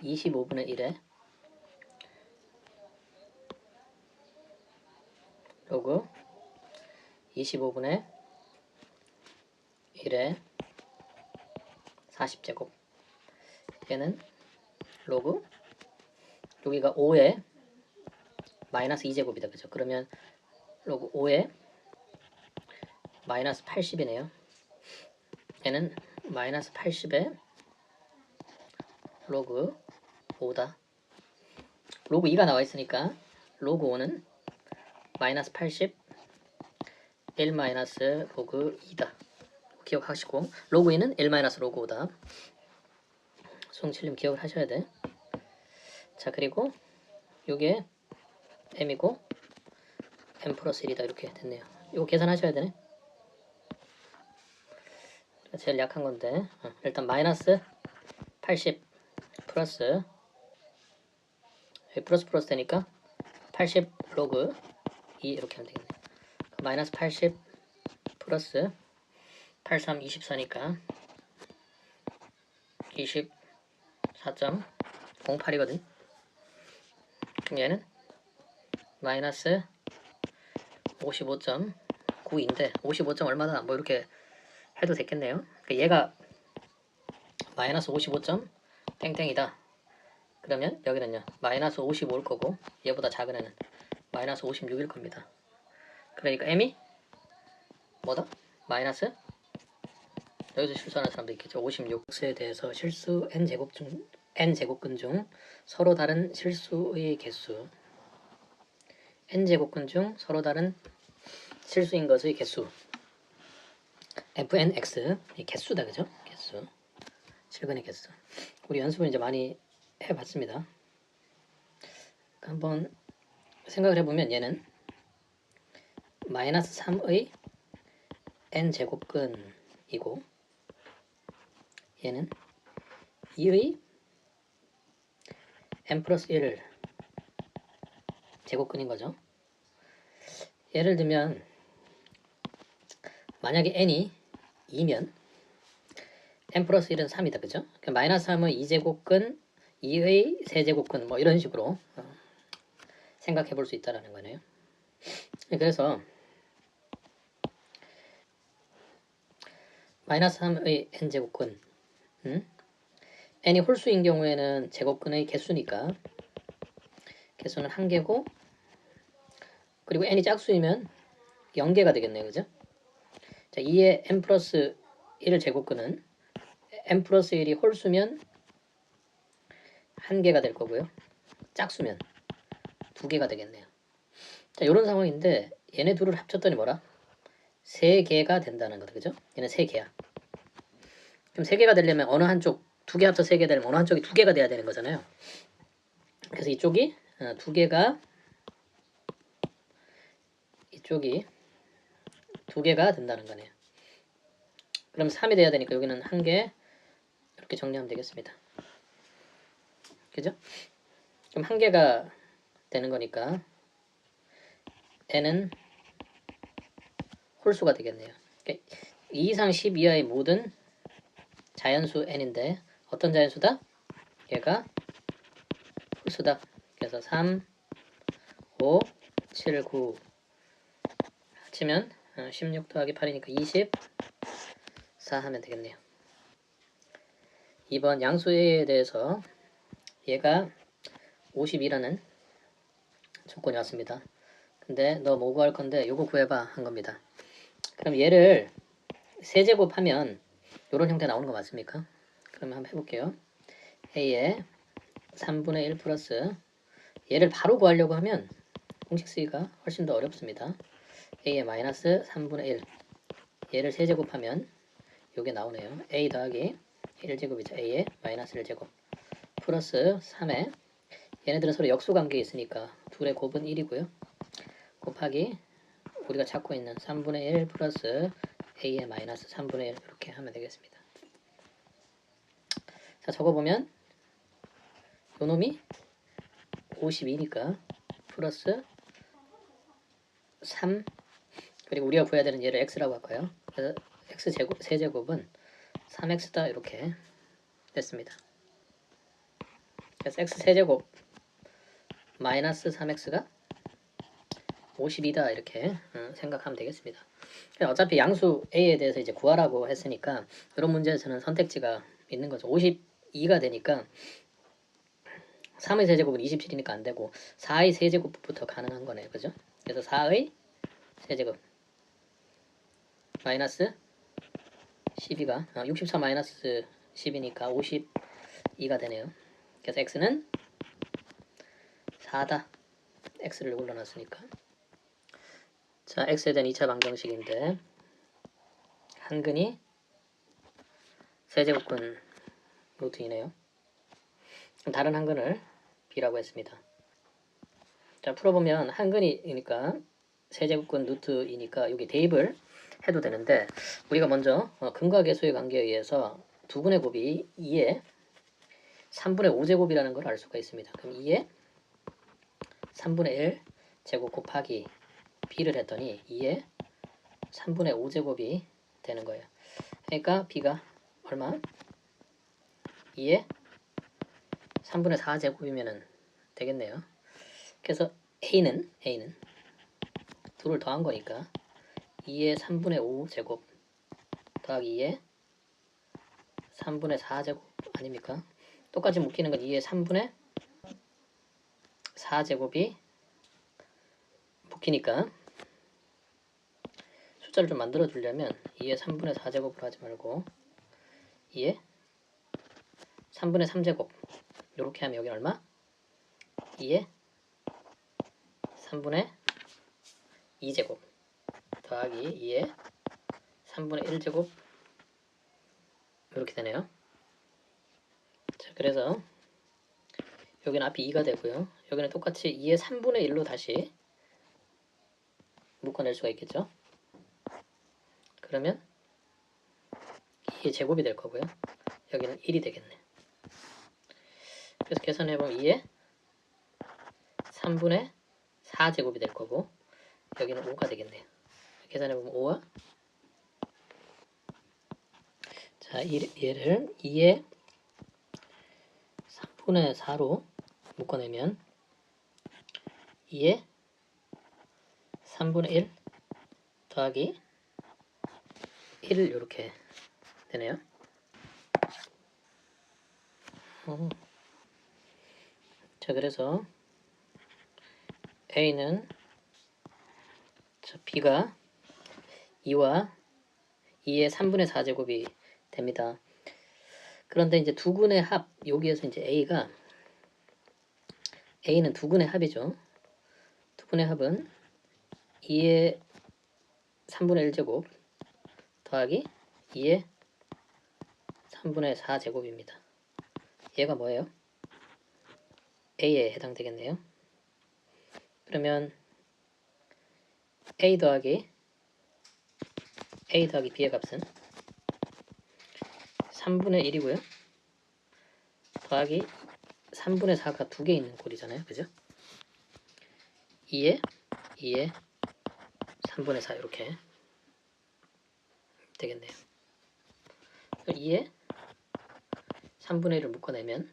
Speaker 1: 25분의 1에 로그 25분의 1에 40제곱. 얘는 로그 여기가 5에 마이너스 2제곱이다. 그죠? 그러면 로그 5에 마이너스 80이네요. 얘는 마이너스 80에 로그 5다. 로그 2가 나와 있으니까 로그 5는 마이너스 80 1 마이너스 로그 2다. 기억하시고 로그 2는 1 마이너스 로그 5다. 송칠님 기억을 하셔야 돼. 자, 그리고 요게 m이고 m 플러스 1이다. 이렇게 됐네요. 이거 계산하셔야 되네. 제일 약한 건데 일단 마이너스 80 플러스 플러스 되니까 80 로그 2 이렇게 하면 되겠네. 마이너스 80 플러스 83 24니까 24.08이거든. 그럼 얘는 마이너스 55.9인데 55. 얼마다 뭐 이렇게 해도 됐겠네요. 그러니까 얘가 마이너스 55. 땡땡이다. 그러면 여기는요 마이너스 55일 거고 얘보다 작은 애는 마이너스 56일 겁니다. 그러니까 m이 뭐다? 마이너스 여기서 실수하는 사람도 있겠죠. 56에 대해서 실수 n제곱근 중 서로 다른 실수의 개수 n제곱근 중 서로 다른 실수인 것의 개수 fnx 이 개수다. 그죠? 개수 실근의 개수. 우리 연습을 이제 많이 해봤습니다. 한번 생각을 해보면 얘는 마이너스 3의 n제곱근이고 얘는 2의 n 플러스 1 제곱근인 거죠. 예를 들면 만약에 n이 2면 n 플러스 1은 3이다. 그죠? 마이너스 3의 2제곱근 2의 세제곱근 뭐 이런 식으로 생각해 볼 수 있다는 거네요. 그래서 마이너스 3의 n제곱근 n이 홀수인 경우에는 제곱근의 개수니까 개수는 1개고 그리고 n이 짝수이면 0개가 되겠네요. 그죠? 자, 2의 n 플러스 1 제곱근은 n 플러스 1이 홀수면 1개가 될 거고요. 짝수면 2개가 되겠네요. 자, 이런 상황인데 얘네 둘을 합쳤더니 뭐라? 3개가 된다는 거다. 그죠? 얘는 3개야. 그럼 3개가 되려면 어느 한쪽 2개 합쳐 3개 되려면 어느 한쪽이 2개가 돼야 되는 거잖아요. 그래서 이쪽이 2개가 이쪽이 2개가 된다는 거네요. 그럼 3이 돼야 되니까 여기는 1개 이렇게 정리하면 되겠습니다. 그죠? 그럼 1개가 되는 거니까 n은 홀수가 되겠네요. 그러니까 2 이상 10 이하의 모든 자연수 n인데 어떤 자연수다? 얘가 홀수다. 그래서 3, 5, 7, 9 합치면 16 더하기 8이니까 24 하면 되겠네요. 2번 양수에 대해서 얘가 50이라는 조건이 왔습니다. 근데 너 뭐 구할 건데 요거 구해봐 한 겁니다. 그럼 얘를 세제곱하면 요런 형태 나오는 거 맞습니까? 그러면 한번 해볼게요. a에 3분의 1 플러스 얘를 바로 구하려고 하면 공식 쓰기가 훨씬 더 어렵습니다. a에 마이너스 3분의 1 얘를 세제곱하면 요게 나오네요. a 더하기 1제곱이죠. a에 마이너스 1제곱 플러스 3에 얘네들은 서로 역수관계에 있으니까 둘의 곱은 1이고요. 곱하기 우리가 찾고 있는 3분의 1 플러스 a의 마이너스 3분의 1 이렇게 하면 되겠습니다. 자, 적어보면 요놈이 52니까 플러스 3 그리고 우리가 구해야 되는 얘를 x라고 할까요? 그래서 x제곱 세제곱은 3x다 이렇게 됐습니다. 그래서 x세제곱 마이너스 3x가 52다 이렇게 생각하면 되겠습니다. 어차피 양수 a에 대해서 이제 구하라고 했으니까 이런 문제에서는 선택지가 있는 거죠. 52가 되니까 3의 세제곱은 27이니까 안 되고 4의 세제곱부터 가능한 거네요. 그죠? 그래서 4의 세제곱 마이너스 12가 64 마이너스 10이니까 52가 되네요. 그래서 x는 4다. x를 올려놨으니까. 자, x에 대한 2차 방정식인데 한근이 세제곱근 루트이네요. 다른 한근을 b라고 했습니다. 자, 풀어보면 한근이니까 세제곱근 루트이니까 여기 대입을 해도 되는데 우리가 먼저 근과 계수의 관계에 의해서 두 근의 곱이 2의 3분의 5제곱이라는 걸 알 수가 있습니다. 그럼 2의 3분의 1 제곱 곱하기 b를 했더니 2의 3분의 5제곱이 되는 거예요. 그러니까 b가 얼마? 2의 3분의 4제곱이면 되겠네요. 그래서 a는 둘을 더한 거니까 2의 3분의 5제곱 더하기 2의 3분의 4제곱 아닙니까? 똑같이 묶이는 건 2의 3분의 4제곱이 묶이니까 숫자를 좀 만들어 주려면 2의 3분의 4제곱으로 하지 말고 2의 3분의 3제곱 이렇게 하면 여기 얼마? 2의 3분의 2제곱 더하기 2의 3분의 1제곱 이렇게 되네요. 자, 그래서 여기는 앞이 2가 되고요. 여기는 똑같이 2의 3분의 1로 다시 묶어낼 수가 있겠죠. 그러면 2의 제곱이 될 거고요. 여기는 1이 되겠네. 그래서 계산해보면 2의 3분의 4제곱이 될 거고 여기는 5가 되겠네요. 계산해보면 5와 자, 얘를 2의 3분의 4로 묶어내면 2의 3분의 1 더하기 1 이렇게 되네요. 자, 그래서 a는 b가 2와 2의 3분의 4제곱이 됩니다. 그런데 이제 두 근의 합, 여기에서 이제 A는 두 근의 합이죠. 두 근의 합은 2의 3분의 1제곱 더하기 2의 3분의 4제곱입니다. 얘가 뭐예요? A에 해당되겠네요. 그러면 A 더하기 B의 값은 3분의 1이고요. 더하기 3분의 4가 두 개 있는 꼴이잖아요. 그죠? 2의 3분의 4 이렇게 되겠네요. 2의 3분의 1을 묶어내면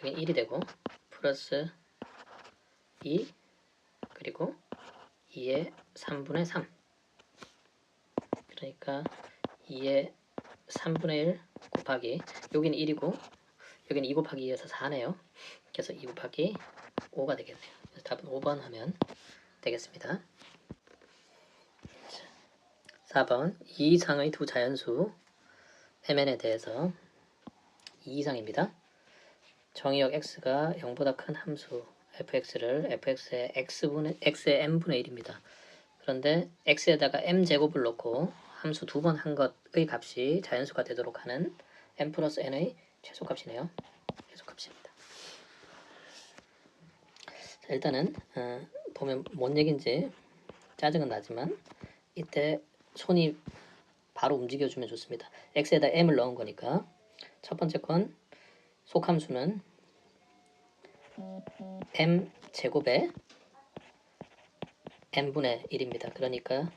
Speaker 1: 여기 1이 되고 플러스 2 그리고 2의 3분의 3 그러니까 2의 3분의 1 곱하기 여기는 1이고 여기는 2 곱하기 2에서 4네요. 그래서 2 곱하기 5가 되겠네요. 그래서 답은 5번 하면 되겠습니다. 4번 2 이상의 두 자연수 mn에 대해서 2 이상입니다. 정의역 x가 0보다 큰 함수 fx를 fx의 x의 m분의 1입니다. 그런데 x에다가 m제곱을 넣고 함수 두 번 한 것의 값이 자연수가 되도록 하는 m 플러스 n의 최소값이네요. 최소값입니다. 자, 일단은 보면 뭔 얘기인지 짜증은 나지만 이때 손이 바로 움직여주면 좋습니다. x에다 m을 넣은 거니까 첫 번째 건 속함수는 m 제곱에 n분의 1입니다. 그러니까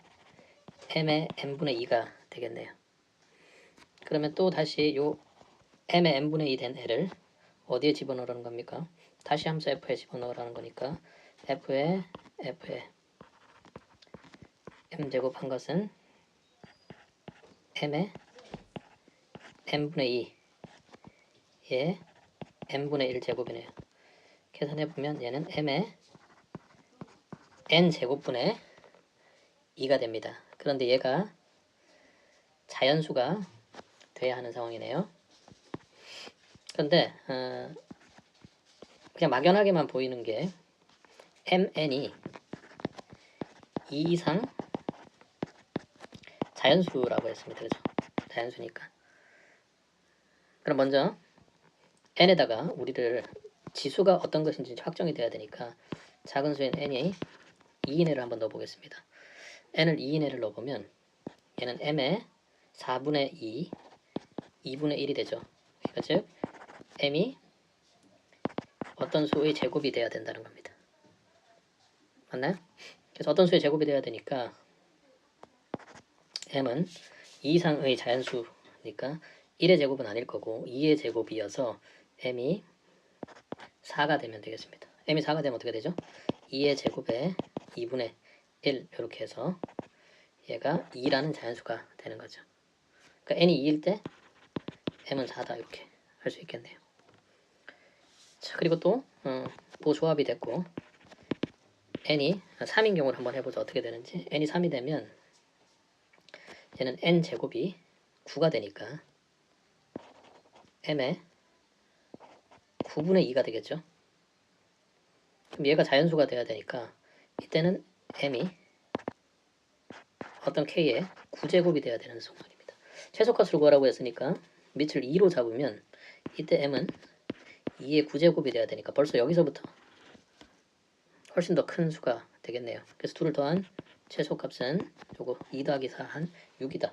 Speaker 1: m의 n분의 2가 되겠네요. 그러면 또 다시 요 m의 n분의 2 된 애를 어디에 집어넣으라는 겁니까? 다시 함수 f에 집어넣으라는 거니까 f에 m제곱 한 것은 m의 n분의 2에 n분의 1 제곱이네요. 계산해보면 얘는 m의 n제곱분의 2가 됩니다. 그런데 얘가 자연수가 돼야 하는 상황이네요. 그런데 그냥 막연하게만 보이는 게 mn이 2 이상 자연수라고 했습니다. 그죠? 자연수니까. 그럼 먼저 n에다가 우리를 지수가 어떤 것인지 확정이 돼야 되니까 작은 수인 n이 2인회를 한번 넣어보겠습니다. n을 2인회를 넣어보면 얘는 m의 4분의 2, 2분의 1이 되죠. 그러니까 즉 m이 어떤 수의 제곱이 돼야 된다는 겁니다. 맞나요? 그래서 어떤 수의 제곱이 돼야 되니까 m은 2 이상의 자연수니까 1의 제곱은 아닐 거고 2의 제곱이어서 m이 4가 되면 되겠습니다. m이 4가 되면 어떻게 되죠? 2의 제곱에 2분의 1 이렇게 해서 얘가 2라는 자연수가 되는 거죠. 그러니까 n이 2일 때 m은 4다 이렇게 할 수 있겠네요. 자, 그리고 또 조합이 됐고 n이 3인 경우를 한번 해보자. 어떻게 되는지. n이 3이 되면 얘는 n 제곱이 9가 되니까 m의 9분의 2가 되겠죠. 그럼 얘가 자연수가 돼야 되니까 이때는 m이 어떤 k의 9제곱이 돼야 되는 상황입니다. 최소값으로 구하라고 했으니까 밑을 2로 잡으면 이때 m은 2의 9제곱이 돼야 되니까 벌써 여기서부터 훨씬 더 큰 수가 되겠네요. 그래서 둘을 더한 최소값은 요거 2 더하기 4 한 6이다.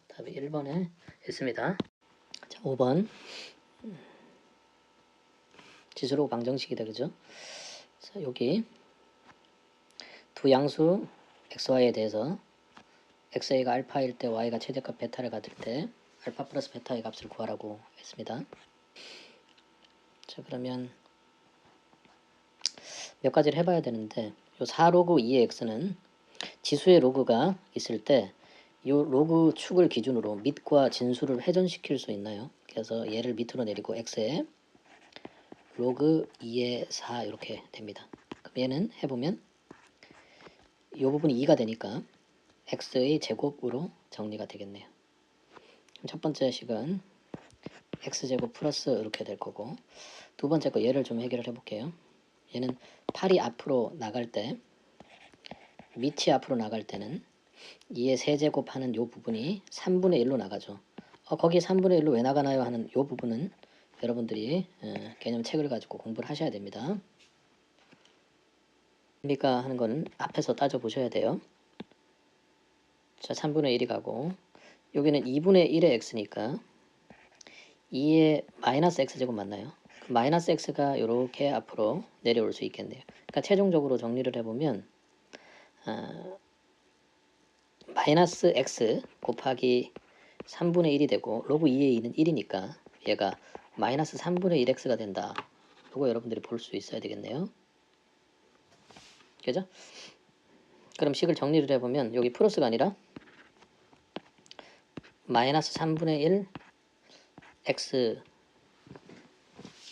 Speaker 1: 답이 1번에 있습니다. 자, 5번 지수로 방정식이다. 그죠? 자, 여기 두 양수 xy에 대해서 xa가 알파일 때 y가 최대값 베타를 가질 때 알파 플러스 베타의 값을 구하라고 했습니다. 자, 그러면 몇 가지를 해봐야 되는데 요 4로그 2의 x는 지수의 로그가 있을 때 이 로그 축을 기준으로 밑과 진수를 회전시킬 수 있나요? 그래서 얘를 밑으로 내리고 x에 로그 2의 4 이렇게 됩니다. 그럼 얘는 해보면 이 부분이 2가 되니까 x의 제곱으로 정리가 되겠네요. 그럼 첫 번째 식은 x제곱 플러스 이렇게 될 거고 두 번째 거 얘를 좀 해결을 해볼게요. 얘는 8이 앞으로 나갈 때 밑이 앞으로 나갈 때는 2의 세제곱하는 요 부분이 3분의 1로 나가죠. 거기 3분의 1로 왜 나가나요? 하는 요 부분은 여러분들이 개념책을 가지고 공부를 하셔야 됩니다. 그러니까 하는 거는 앞에서 따져보셔야 돼요. 자, 3분의 1이 가고 여기는 2분의 1의 x니까 2의 마이너스 x제곱 맞나요? 그 마이너스 x가 이렇게 앞으로 내려올 수 있겠네요. 그러니까 최종적으로 정리를 해보면 마이너스 x 곱하기 3분의 1이 되고 로그 2의 2는 1이니까 얘가 마이너스 3분의 1x가 된다. 이거 여러분들이 볼 수 있어야 되겠네요. 그죠? 그럼 식을 정리를 해보면 여기 플러스가 아니라 마이너스 3분의 1 x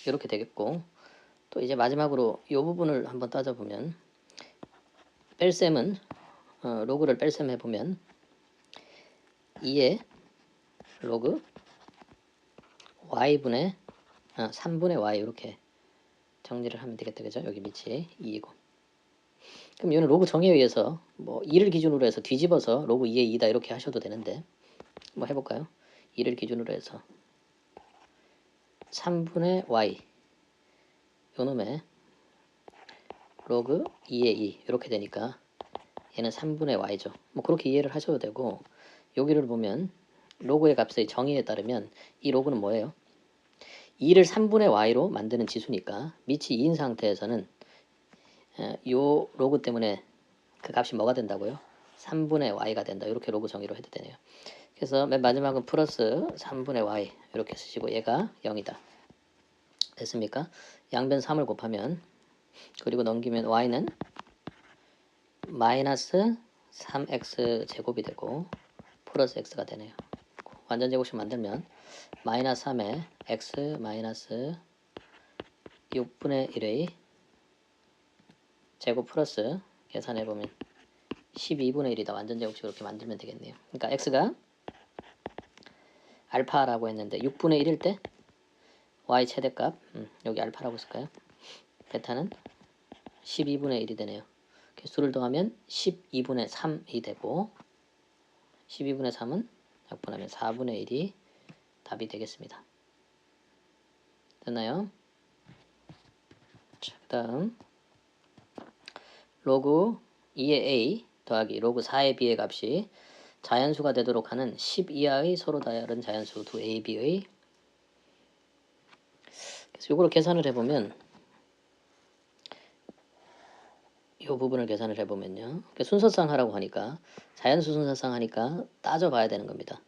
Speaker 1: 이렇게 되겠고 또 이제 마지막으로 이 부분을 한번 따져보면 뺄셈은 로그를 뺄셈 해보면 2의 로그 y분의 3분의 y 이렇게 정리를 하면 되겠다. 그죠? 여기 밑이 2이고 그럼 이거는 로그 정의에 의해서 뭐 2를 기준으로 해서 뒤집어서 로그 2의 2다 이렇게 하셔도 되는데 뭐 해볼까요? 2를 기준으로 해서 3분의 y 요놈의 로그 2의 2 이렇게 되니까 얘는 3분의 y죠. 뭐 그렇게 이해를 하셔도 되고, 여기를 보면 로그의 값의 정의에 따르면 이 로그는 뭐예요? 2를 3분의 y로 만드는 지수니까 밑이 2인 상태에서는 요 로그 때문에 그 값이 뭐가 된다고요? 3분의 y가 된다. 이렇게 로그 정의로 해도 되네요. 그래서 맨 마지막은 플러스 3분의 y 이렇게 쓰시고 얘가 0이다. 됐습니까? 양변 3을 곱하면, 그리고 넘기면 y는 마이너스 3x 제곱이 되고 플러스 x가 되네요. 완전 제곱식 만들면 마이너스 3에 x 마이너스 6분의 1의 제곱 플러스 계산해보면 12분의 1이다. 완전 제곱식 이렇게 만들면 되겠네요. 그러니까 x가 알파라고 했는데 6분의 1일 때 y 최대값, 여기 알파라고 쓸까요? 베타는 12분의 1이 되네요. 개수를 더하면 12분의 3이 되고 12분의 3은 약분하면 4분의 1이 답이 되겠습니다. 됐나요? 자, 그 다음 로그 2의 a 더하기 로그 4의 b의 값이 자연수가 되도록 하는 10 이하의 서로 다른 자연수 두 a, b의, 그래서 이걸 계산을 해보면 이 부분을 계산을 해보면요, 순서상 하라고 하니까 자연수 순서상 하니까 따져봐야 되는 겁니다.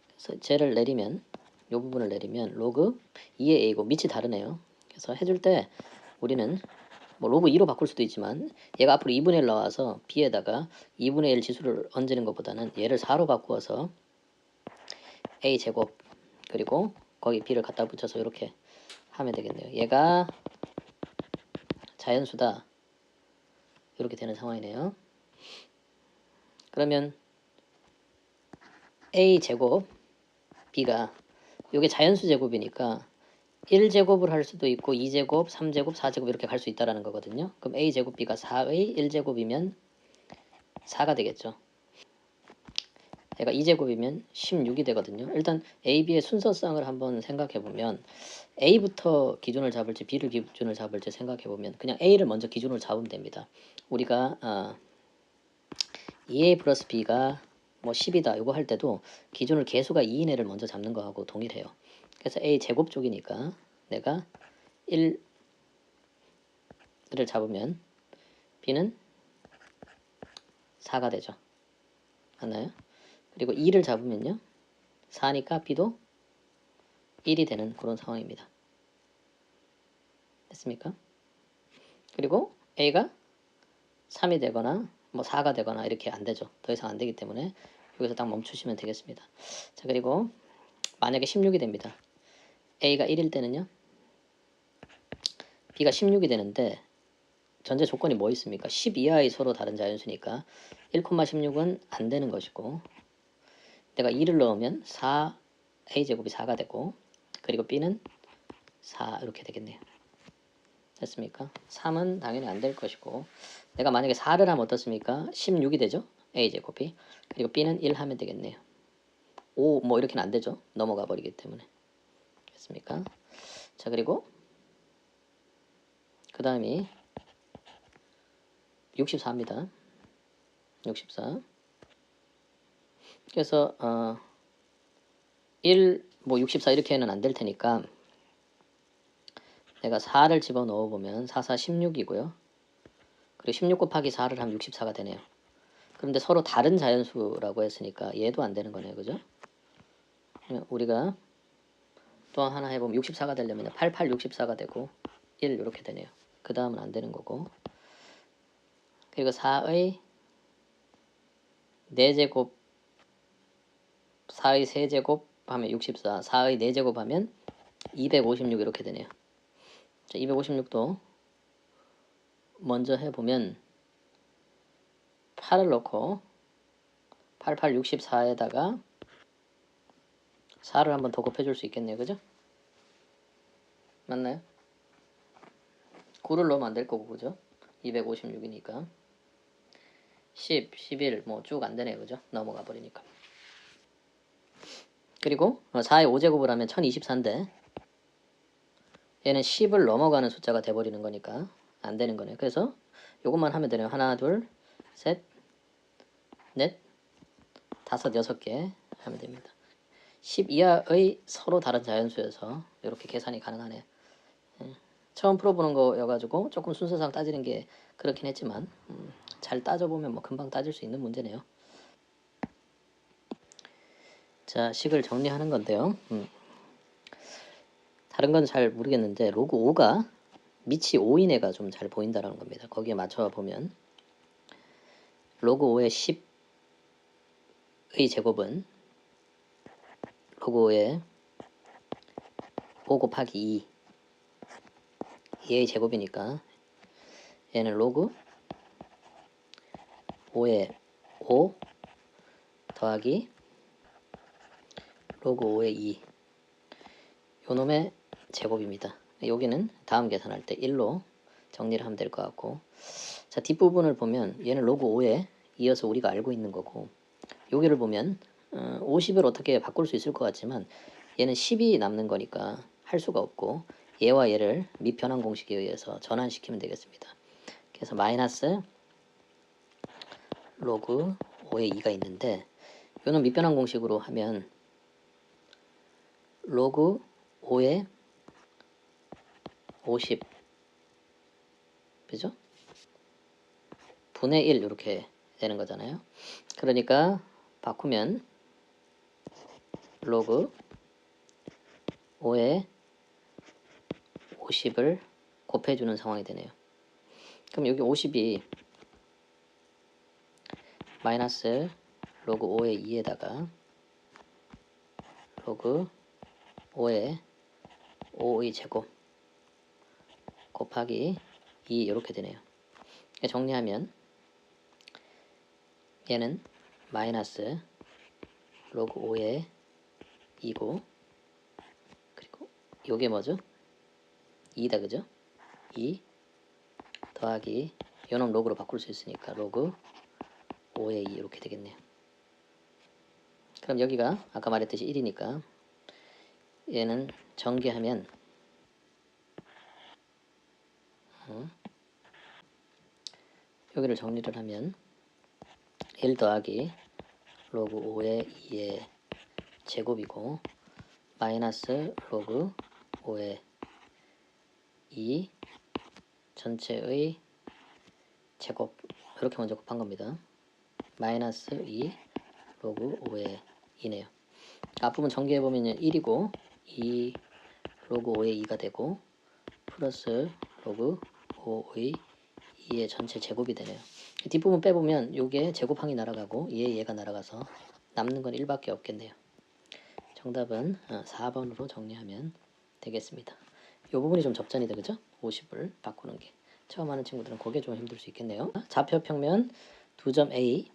Speaker 1: 그래서 쟤를 내리면, 이 부분을 내리면 로그 2의 a고 밑이 다르네요. 그래서 해줄 때 우리는 뭐 로그 2로 바꿀 수도 있지만 얘가 앞으로 2분의 1 나와서 b에다가 2분의 1 지수를 얹는 것보다는 얘를 4로 바꾸어서 a 제곱 그리고 거기 b를 갖다 붙여서 이렇게 하면 되겠네요. 얘가 자연수다. 이렇게 되는 상황이네요. 그러면 a 제곱 b가 이게 자연수 제곱이니까 1제곱을 할 수도 있고 2제곱, 3제곱, 4제곱 이렇게 갈 수 있다라는 거거든요. 그럼 a 제곱 b가 4의 1제곱이면 4가 되겠죠. 얘가 2제곱이면 16이 되거든요. 일단 a, b의 순서상을 한번 생각해 보면 a부터 기준을 잡을지 b를 기준을 잡을지 생각해 보면 그냥 a를 먼저 기준으로 잡으면 됩니다. 우리가 2a 플러스 b가 뭐 10이다 이거 할 때도 기준을 개수가 2인 애를 먼저 잡는 거하고 동일해요. 그래서 a 제곱 쪽이니까 내가 1을 잡으면 b는 4가 되죠. 맞나요? 그리고 2를 잡으면요 4니까 b도 1이 되는 그런 상황입니다. 됐습니까? 그리고 a가 3이 되거나 뭐 4가 되거나 이렇게 안 되죠. 더 이상 안 되기 때문에 여기서 딱 멈추시면 되겠습니다. 자, 그리고 만약에 16이 됩니다. a가 1일 때는요 b가 16이 되는데 전제 조건이 뭐 있습니까? 10 이하의 서로 다른 자연수니까 1,16은 안 되는 것이고, 내가 2를 넣으면 4a제곱이 4가 되고, 그리고 b는 4 이렇게 되겠네요. 됐습니까? 3은 당연히 안 될 것이고, 내가 만약에 4를 하면 어떻습니까? 16이 되죠? a제곱이. 그리고 b는 1 하면 되겠네요. 5 뭐 이렇게는 안 되죠? 넘어가 버리기 때문에. 됐습니까? 자, 그리고 그 다음이 64입니다. 64. 그래서 1, 뭐 64 이렇게는 안 될 테니까 내가 4를 집어넣어 보면 4, 4, 16이고요. 그리고 16 곱하기 4를 하면 64가 되네요. 그런데 서로 다른 자연수라고 했으니까 얘도 안 되는 거네요. 그죠? 우리가 또 하나 해보면 64가 되려면 88, 64가 되고 1 이렇게 되네요. 그 다음은 안 되는 거고. 그리고 4의 4제곱, 4의 세제곱 하면 64, 4의 4제곱 하면 256 이렇게 되네요. 자, 256도 먼저 해보면 8을 넣고 88, 64에다가 4를 한번 더 곱해줄 수 있겠네요. 그죠? 맞나요? 9를 넣으면 안 될 거고, 그죠? 256이니까 10, 11 뭐 쭉 안 되네요. 그죠? 넘어가 버리니까. 그리고 4의 5제곱을 하면 1024인데 얘는 10을 넘어가는 숫자가 돼버리는 거니까 안 되는 거네요. 그래서 요것만 하면 되네요. 하나, 둘, 셋, 넷, 다섯, 6개 하면 됩니다. 10 이하의 서로 다른 자연수여서 이렇게 계산이 가능하네요. 처음 풀어보는 거여가지고 조금 순서상 따지는 게 그렇긴 했지만 잘 따져보면 뭐 금방 따질 수 있는 문제네요. 자, 식을 정리하는 건데요. 다른 건 잘 모르겠는데 로그 5가 밑이 5인 애가 좀 잘 보인다는 겁니다. 거기에 맞춰보면 로그 5의 10의 제곱은 로그 5의 5 곱하기 2 2의 제곱이니까 얘는 로그 5의 5 더하기 로그 5의 2 요놈의 제곱입니다. 여기는 다음 계산할 때 1로 정리를 하면 될 것 같고, 자, 뒷부분을 보면 얘는 로그 5에 이어서 우리가 알고 있는 거고, 여기를 보면 50을 어떻게 바꿀 수 있을 것 같지만 얘는 10이 남는 거니까 할 수가 없고 얘와 얘를 미편한 공식에 의해서 전환시키면 되겠습니다. 그래서 마이너스 로그 5의 2가 있는데 이거는 미편한 공식으로 하면 로그 5의 50 그죠? 분의 1 이렇게 되는 거잖아요. 그러니까 바꾸면 로그 5의 50을 곱해주는 상황이 되네요. 그럼 여기 50이 마이너스 로그 5의 2에다가 로그 5의 5의 제곱 곱하기 2 이렇게 되네요. 정리하면 얘는 마이너스 로그 5의 2고 그리고 요게 뭐죠? 2다 그죠? 2 더하기 요놈 로그로 바꿀 수 있으니까 로그 5의 2 이렇게 되겠네요. 그럼 여기가 아까 말했듯이 1이니까 얘는 전개하면 여기를 정리를 하면 1 더하기 로그 5의 2의 제곱이고 마이너스 로그 5의 2 전체의 제곱 이렇게 먼저 곱한 겁니다. 마이너스 2 로그 5의 2네요. 앞부분 정리해보면 1이고 2 로그 5의 2가 되고 플러스 로그 5의 2의 전체 제곱이 되네요. 뒷부분 빼보면 요게 제곱항이 날아가고 얘가 날아가서 남는 건 1밖에 없겠네요. 정답은 4번으로 정리하면 되겠습니다. 이 부분이 좀 접전이다 그죠? 50을 바꾸는 게 처음 하는 친구들은 그게 좀 힘들 수 있겠네요. 좌표평면 2점 A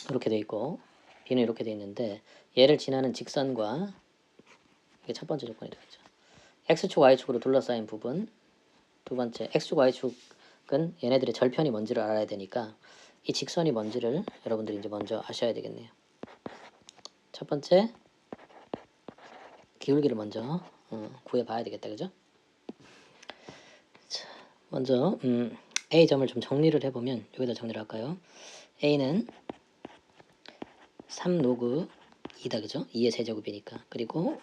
Speaker 1: 이렇게 돼 있고 B는 이렇게 돼 있는데 얘를 지나는 직선과 이게 첫 번째 조건이 되겠죠. X축 Y축으로 둘러싸인 부분 두 번째 X축 Y축은 얘네들의 절편이 뭔지를 알아야 되니까 이 직선이 뭔지를 여러분들이 이제 먼저 아셔야 되겠네요. 첫 번째 기울기를 먼저 구해봐야 되겠다 그죠? 자, 먼저 A점을 좀 정리를 해보면 여기다 정리를 할까요? A는 3 로그 2다 그죠? 2의 세제곱이니까 그리고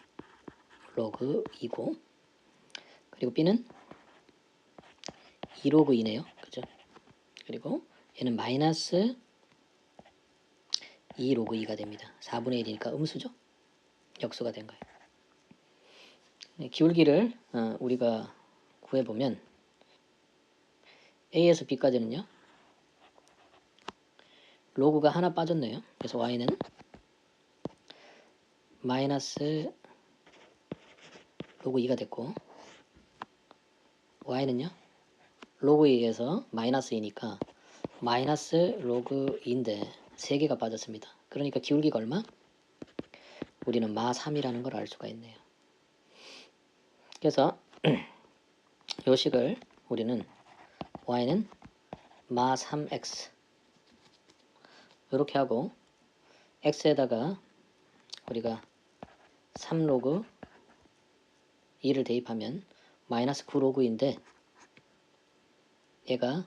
Speaker 1: 로그 2고 그리고 B는 2 로그 2네요 그죠? 그리고 얘는 마이너스 2 로그 2가 됩니다. 4분의 1이니까 음수죠? 역수가 된 거예요. 기울기를 우리가 구해보면 A에서 B까지는요 로그가 하나 빠졌네요. 그래서 Y는 마이너스 로그 2가 됐고 Y는요 로그 2에서 마이너스 2니까 마이너스 로그 2인데 3개가 빠졌습니다. 그러니까 기울기가 얼마? 우리는 마 3이라는 걸 알 수가 있네요. 그래서 요 식을 우리는 Y는 마 3x 이렇게 하고 x에다가 우리가 3 로그 2를 대입하면 마이너스 9 로그 2인데 얘가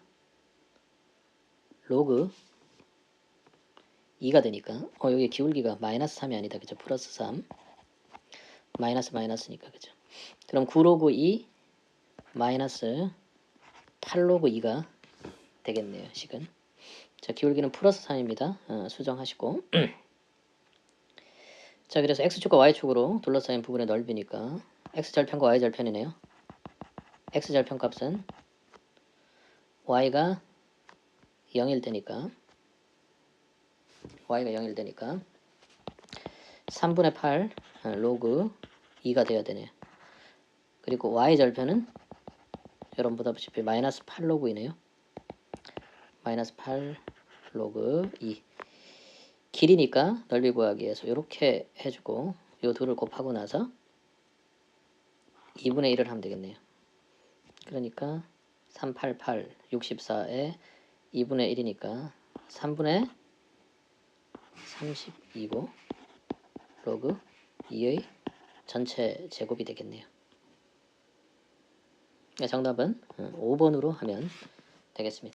Speaker 1: 로그 2가 되니까 여기 기울기가 마이너스 3이 아니다. 그죠? 플러스 3 마이너스니까 그죠? 그럼 9 로그 2 마이너스 8 로그 2가 되겠네요. 식은. 자, 기울기는 플러스 3입니다. 수정하시고 자, 그래서 x축과 y축으로 둘러싸인 부분의 넓이니까 x절편과 y절편이네요. x절편 값은 y가 0일 때니까 3분의 8 로그 2가 돼야 되네요. 그리고 y절편은 여러분 보다시피 마이너스 8 로그 2네요. 마이너스 8 로그 2 길이니까 넓이 구하기 위해서 이렇게 해주고 이 둘을 곱하고 나서 2분의 1을 하면 되겠네요. 그러니까 388, 64에 2분의 1이니까 3분의 32고 로그 2의 전체 제곱이 되겠네요. 정답은 5번으로 하면 되겠습니다.